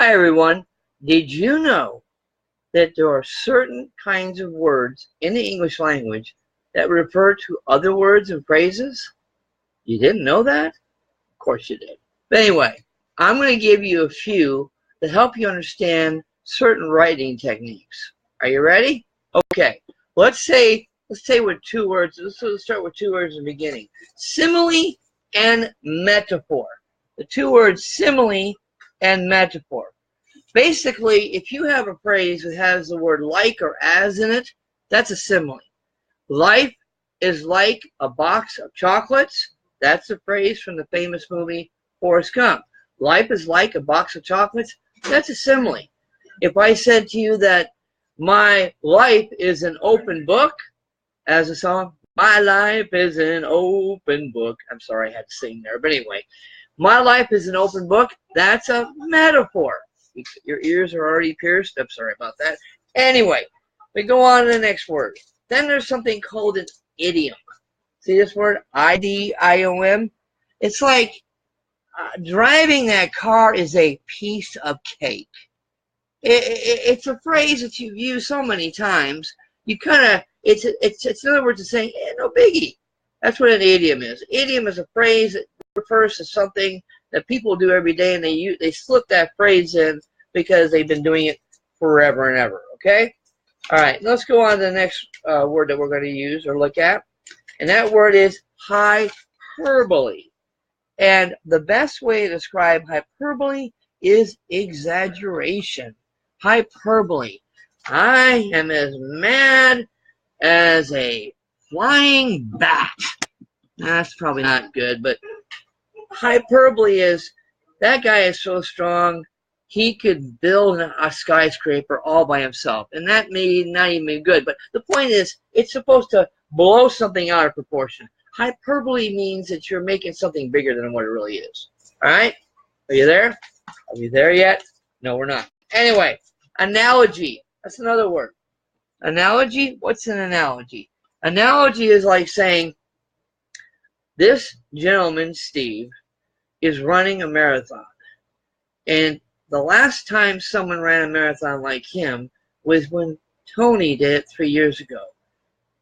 Hi everyone. Did you know that there are certain kinds of words in the English language that refer to other words and phrases? You didn't know that? Of course you did. But anyway, I'm going to give you a few that help you understand certain writing techniques. Are you ready? Okay. Let's say with two words. Let's start with two words in the beginning. Simile and metaphor. The two words simile and metaphor. Basically, if you have a phrase that has the word like or as in it, that's a simile. Life is like a box of chocolates. That's a phrase from the famous movie Forrest Gump. Life is like a box of chocolates. That's a simile. If I said to you that my life is an open book, as a song, my life is an open book. I'm sorry I had to sing there, but anyway, my life is an open book. That's a metaphor. Your ears are already pierced. I'm sorry about that. Anyway, we go on to the next word. Then there's something called an idiom. See this word? I-D-I-O-M? It's like driving that car is a piece of cake. It's a phrase that you've used so many times. You kind of, it's in other words, it's saying, no biggie. That's what an idiom is. Idiom is a phrase that refers to something that people do every day, and they slip that phrase in because they've been doing it forever and ever. Okay? All right, let's go on to the next word that we're going to use or look at, and that word is hyperbole. And the best way to describe hyperbole is exaggeration. Hyperbole. I am as mad as a flying bat. That's probably not good, but hyperbole is, that guy is so strong, he could build a skyscraper all by himself. And that may not even be good, but the point is, it's supposed to blow something out of proportion. Hyperbole means that you're making something bigger than what it really is. All right? Are you there? Are we there yet? No, we're not. Anyway, analogy. That's another word. Analogy? What's an analogy? Analogy is like saying, this gentleman, Steve, is running a marathon. And the last time someone ran a marathon like him was when Tony did it 3 years ago.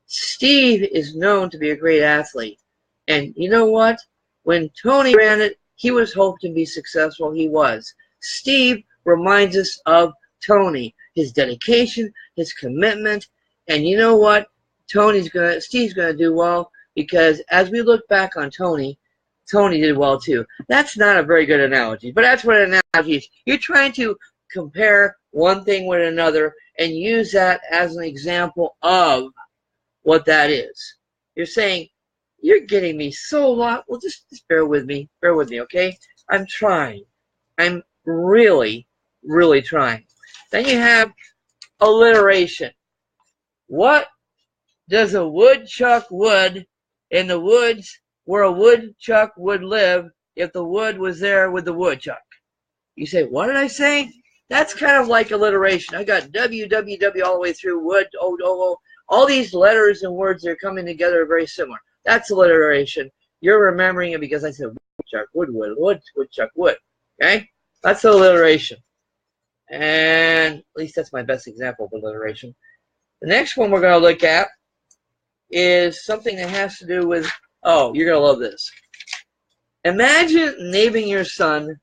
Steve is known to be a great athlete. And you know what? When Tony ran it, he was hoped to be successful. He was. Steve reminds us of Tony, his dedication, his commitment. And you know what? Steve's gonna do well, because as we look back on Tony did well too. That's not a very good analogy, but that's what an analogy is. You're trying to compare one thing with another and use that as an example of what that is. You're saying, you're getting me so lost. Well, just bear with me. Bear with me, okay? I'm trying. I'm really, really trying. Then you have alliteration. What does a woodchuck wood in the woods where a woodchuck would live if the wood was there with the woodchuck? You say, what did I say? That's kind of like alliteration. I got WWW all the way through, wood, all these letters and words that are coming together are very similar. That's alliteration. You're remembering it because I said woodchuck, woodchuck, wood. Okay? That's alliteration. And at least that's my best example of alliteration. The next one we're going to look at is something that has to do with, oh, you're going to love this. Imagine naming your son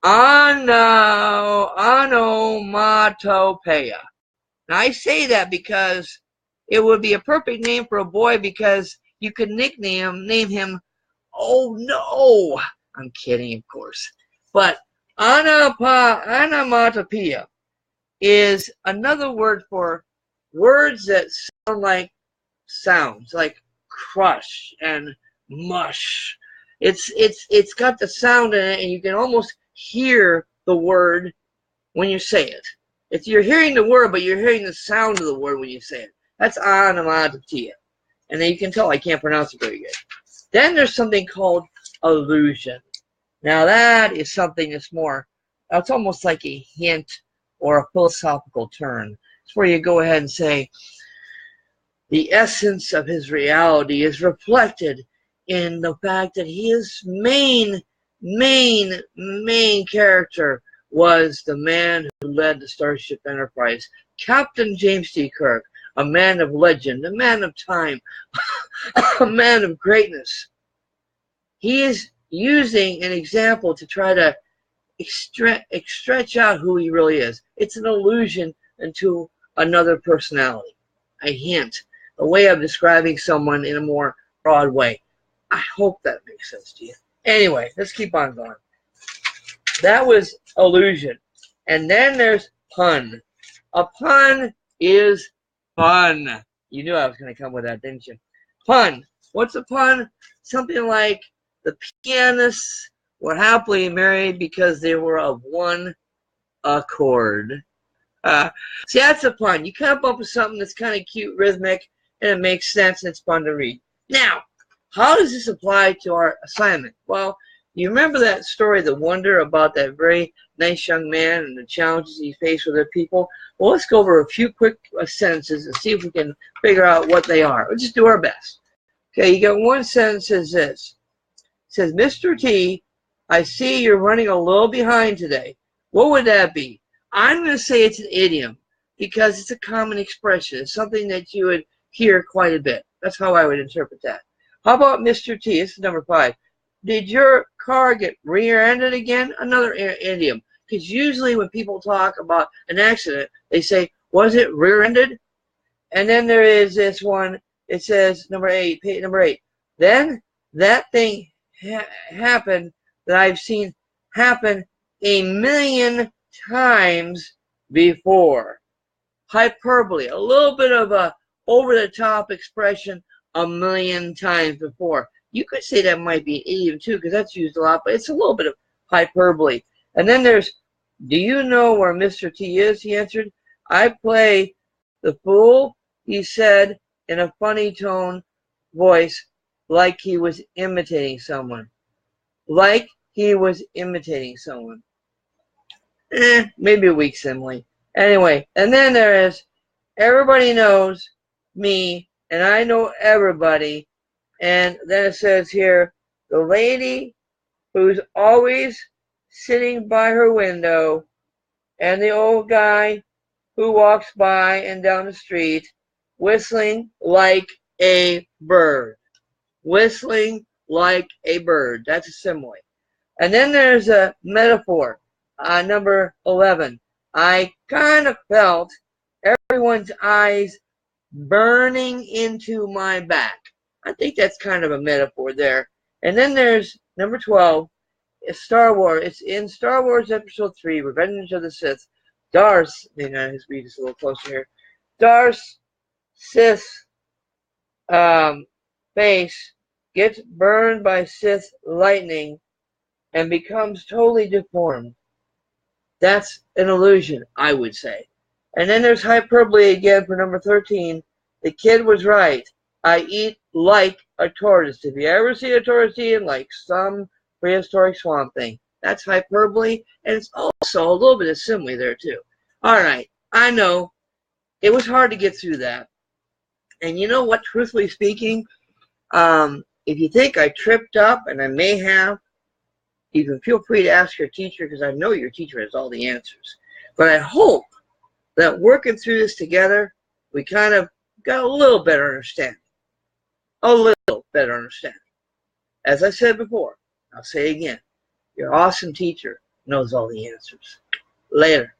Onomatopoeia. Now, I say that because it would be a perfect name for a boy, because you could name him, oh no, I'm kidding, of course. But onomatopoeia is another word for words that sound like sounds, like crush and mush. It's got the sound in it, and you can almost hear the word when you say it. If you're hearing the word, but you're hearing the sound of the word when you say it. That's onomatopoeia. And then you can tell I can't pronounce it very good. Then there's something called allusion. Now that is something that's more, it's almost like a hint or a philosophical turn. It's where you go ahead and say, the essence of his reality is reflected in the fact that his main character was the man who led the Starship Enterprise, Captain James T. Kirk, a man of legend, a man of time, a man of greatness. He is using an example to try to stretch out who he really is. It's an allusion into another personality, a hint, a way of describing someone in a more broad way. I hope that makes sense to you. Anyway, let's keep on going. That was allusion. And then there's pun. A pun is fun. You knew I was going to come with that, didn't you? Pun. What's a pun? Something like the pianists were happily married because they were of one accord. See, that's a pun. You come up with something that's kind of cute, rhythmic, and it makes sense, and it's fun to read. Now, how does this apply to our assignment? Well, you remember that story, The Wonder, about that very nice young man and the challenges he faced with other people? Well, let's go over a few quick sentences and see if we can figure out what they are. We'll just do our best. Okay, you got one sentence that says this. It says, Mr. T, I see you're running a little behind today. What would that be? I'm going to say it's an idiom because it's a common expression. It's something that you would hear quite a bit. That's how I would interpret that. How about Mr. T? This is number 5. Did your car get rear-ended again? Another idiom. Because usually when people talk about an accident, they say, was it rear-ended? And then there is this one. It says, number 8. Then that thing happened that I've seen happen a million times before. Hyperbole. A little bit of a over-the-top expression, a million times before. You could say that might be an idiom too, because that's used a lot, but it's a little bit of hyperbole. And then there's, do you know where Mr. T is? He answered, I play the fool, he said in a funny tone voice, like he was imitating someone. Like he was imitating someone. Maybe a weak simile. Anyway, and then there is, everybody knows me, and I know everybody. And then it says here, the lady who's always sitting by her window, and the old guy who walks by and down the street, whistling like a bird. Whistling like a bird. That's a simile. And then there's a metaphor, number 11. I kind of felt everyone's eyes burning into my back. I think that's kind of a metaphor there. And then there's number 12, Star Wars. It's in Star Wars Episode 3, Revenge of the Sith. Darth, let's read this a little closer here. Darth Sith face gets burned by Sith lightning and becomes totally deformed. That's an illusion, I would say. And then there's hyperbole again for number 13. The kid was right. I eat like a tortoise. If you ever see a tortoise eating like some prehistoric swamp thing, that's hyperbole, and it's also a little bit of simile there too. All right, I know it was hard to get through that. And you know what, truthfully speaking, if you think I tripped up, and I may have, you can feel free to ask your teacher, because I know your teacher has all the answers. But I hope that working through this together, we kind of got a little better understanding. A little better understanding. As I said before, I'll say again, your awesome teacher knows all the answers. Later.